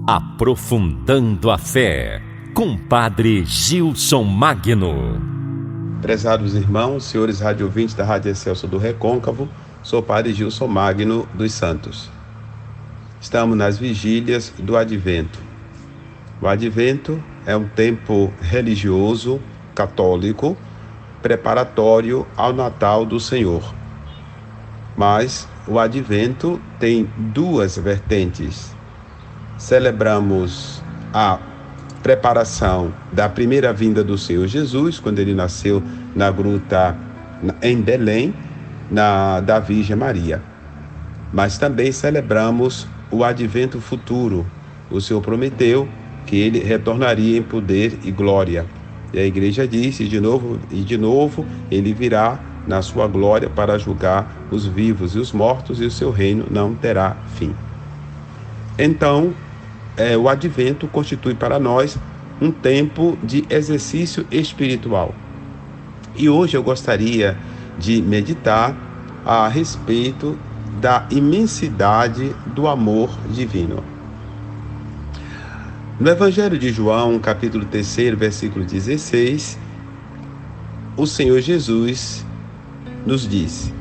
Aprofundando a Fé, com Padre Gilson Magno. Prezados irmãos, senhores radiovintes da Rádio Excelsior do Recôncavo, sou Padre Gilson Magno dos Santos. Estamos nas vigílias do Advento. O Advento é um tempo religioso, católico, preparatório ao Natal do Senhor. Mas o Advento tem duas vertentes. Celebramos a preparação da primeira vinda do Senhor Jesus, quando ele nasceu na gruta em Belém, da Virgem Maria. Mas também celebramos o Advento futuro. O Senhor prometeu que ele retornaria em poder e glória. E a igreja diz, e de novo ele virá na sua glória para julgar os vivos e os mortos, e o seu reino não terá fim. Então, o Advento constitui para nós um tempo de exercício espiritual. E hoje eu gostaria de meditar a respeito da imensidade do amor divino. No Evangelho de João, capítulo 3, versículo 16, o Senhor Jesus nos diz: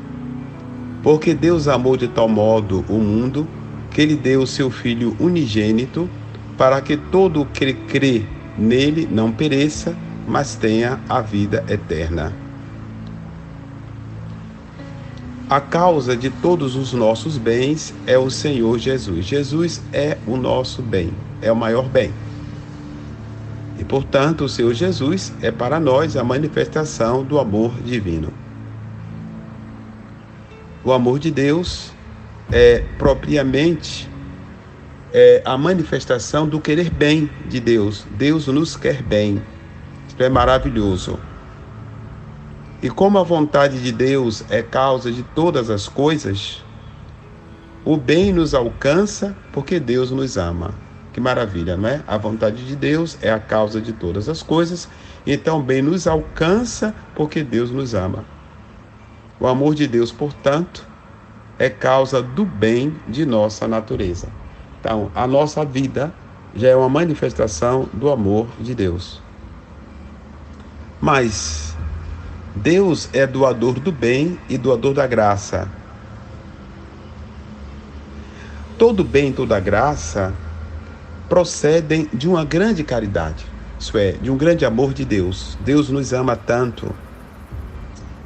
porque Deus amou de tal modo o mundo, que ele deu o seu Filho unigênito, para que todo o que crê nele não pereça, mas tenha a vida eterna. A causa de todos os nossos bens é o Senhor Jesus. Jesus é o nosso bem, é o maior bem. E, portanto, o Senhor Jesus é para nós a manifestação do amor divino. O amor de Deus é propriamente a manifestação do querer bem de Deus. Deus nos quer bem. Isso é maravilhoso. E como a vontade de Deus é causa de todas as coisas, o bem nos alcança porque Deus nos ama. Que maravilha, não é? A vontade de Deus é a causa de todas as coisas, então o bem nos alcança porque Deus nos ama. O amor de Deus, portanto, é causa do bem de nossa natureza. Então, a nossa vida já é uma manifestação do amor de Deus. Mas Deus é doador do bem e doador da graça. Todo bem e toda graça procedem de uma grande caridade, isso é, de um grande amor de Deus. Deus nos ama tanto.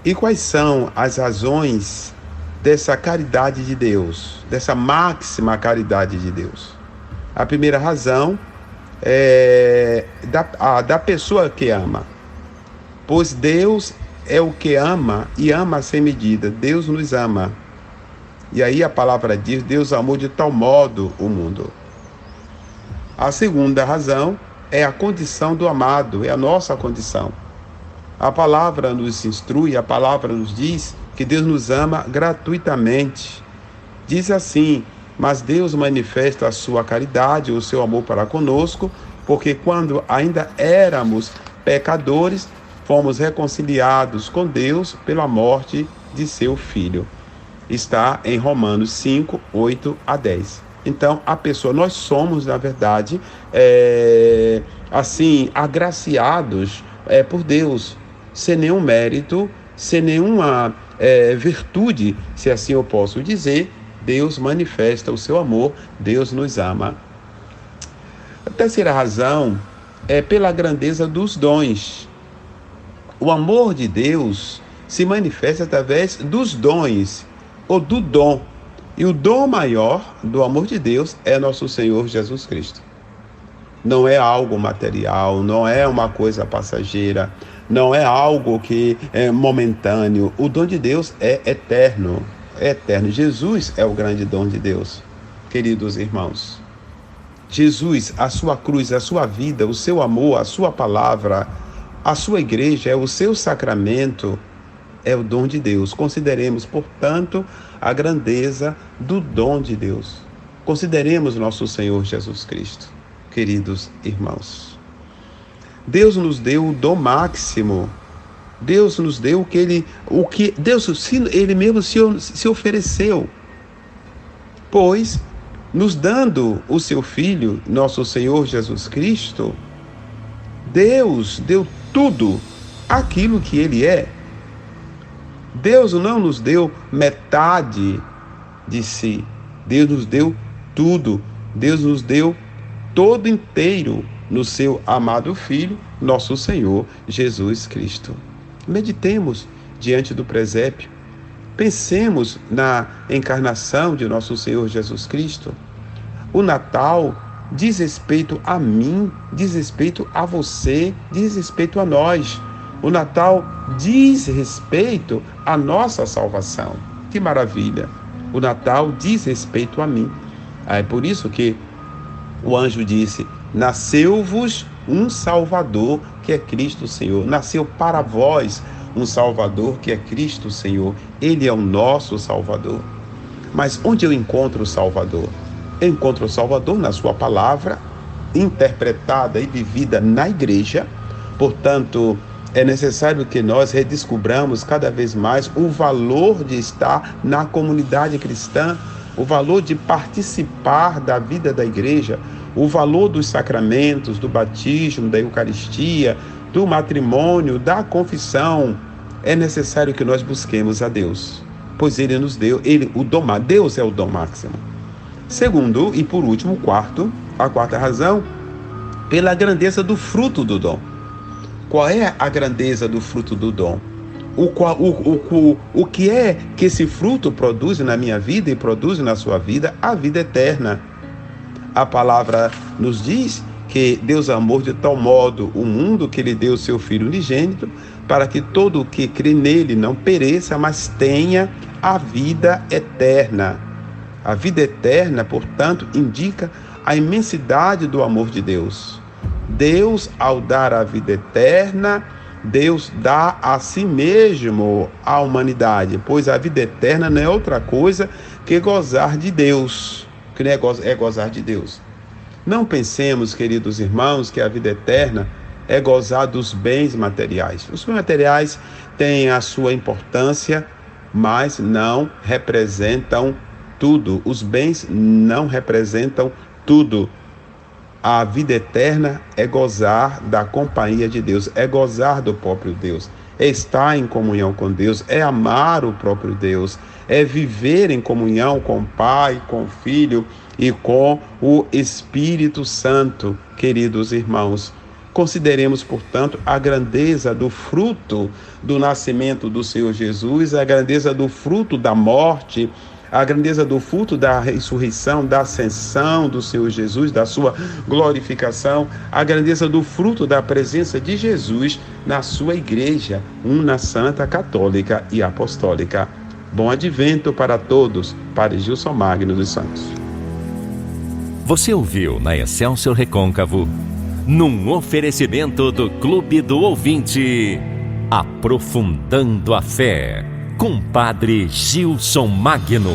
E quais são as razões dessa caridade de Deus, dessa máxima caridade de Deus? A primeira razão é da pessoa que ama, pois Deus é o que ama e ama sem medida. Deus nos ama. E aí a palavra diz: Deus amou de tal modo o mundo. A segunda razão é a condição do amado, é a nossa condição. A palavra nos instrui, a palavra nos diz que Deus nos ama gratuitamente. Diz assim: mas Deus manifesta a sua caridade, o seu amor para conosco, porque quando ainda éramos pecadores, fomos reconciliados com Deus pela morte de seu Filho. Está em Romanos 5, 8 a 10. Então, nós somos, na verdade, agraciados por Deus, sem nenhum mérito, sem nenhuma virtude, se assim eu posso dizer. Deus manifesta o seu amor, Deus nos ama. A terceira razão é pela grandeza dos dons. O amor de Deus se manifesta através dos dons, ou do dom. E o dom maior do amor de Deus é nosso Senhor Jesus Cristo. Não é algo material, não é uma coisa passageira, não é algo que é momentâneo. O dom de Deus é eterno, é eterno. Jesus é o grande dom de Deus, queridos irmãos. Jesus, a sua cruz, a sua vida, o seu amor, a sua palavra, a sua igreja, o seu sacramento, é o dom de Deus. Consideremos, portanto, a grandeza do dom de Deus. Consideremos nosso Senhor Jesus Cristo, queridos irmãos. Deus nos deu o dom máximo. Deus nos deu Deus, ele mesmo se ofereceu. Pois nos dando o seu Filho, nosso Senhor Jesus Cristo, Deus deu tudo aquilo que Ele é. Deus não nos deu metade de si. Deus nos deu tudo. Deus nos deu todo inteiro no seu amado Filho, nosso Senhor Jesus Cristo. Meditemos diante do presépio. Pensemos na encarnação de nosso Senhor Jesus Cristo. O Natal diz respeito a mim, diz respeito a você, diz respeito a nós. O Natal diz respeito à nossa salvação. Que maravilha! O Natal diz respeito a mim. É por isso que o anjo disse: nasceu-vos um Salvador, que é Cristo Senhor. Nasceu para vós um Salvador, que é Cristo Senhor. Ele é o nosso Salvador. Mas onde eu encontro o Salvador? Eu encontro o Salvador na sua palavra, interpretada e vivida na igreja. Portanto, é necessário que nós redescubramos cada vez mais o valor de estar na comunidade cristã, o valor de participar da vida da igreja, o valor dos sacramentos, do batismo, da Eucaristia, do matrimônio, da confissão. É necessário que nós busquemos a Deus, pois Ele nos deu, Deus é o dom máximo. Segundo e por último, a quarta razão, pela grandeza do fruto do dom. Qual é a grandeza do fruto do dom? O que é que esse fruto produz na minha vida e produz na sua vida? A vida eterna. A palavra nos diz que Deus amou de tal modo o mundo que Ele deu o seu Filho unigênito, para que todo o que crê nele não pereça, mas tenha a vida eterna. A vida eterna, portanto, indica a imensidade do amor de Deus. Deus, ao dar a vida eterna, Deus dá a si mesmo à humanidade, pois a vida eterna não é outra coisa que gozar de Deus, que é gozar de Deus. Não pensemos, queridos irmãos, que a vida eterna é gozar dos bens materiais. Os bens materiais têm a sua importância, mas não representam tudo. Os bens não representam tudo. A vida eterna é gozar da companhia de Deus, é gozar do próprio Deus, é estar em comunhão com Deus, é amar o próprio Deus, é viver em comunhão com o Pai, com o Filho e com o Espírito Santo. Queridos irmãos, consideremos, portanto, a grandeza do fruto do nascimento do Senhor Jesus, a grandeza do fruto da morte, a grandeza do fruto da ressurreição, da ascensão do Senhor Jesus, da sua glorificação, a grandeza do fruto da presença de Jesus na sua igreja, una, santa, católica e apostólica. Bom advento para todos, Padre Gilson Magno dos Santos. Você ouviu na Excelsior Recôncavo, num oferecimento do Clube do Ouvinte, Aprofundando a Fé, com Padre Gilson Magno.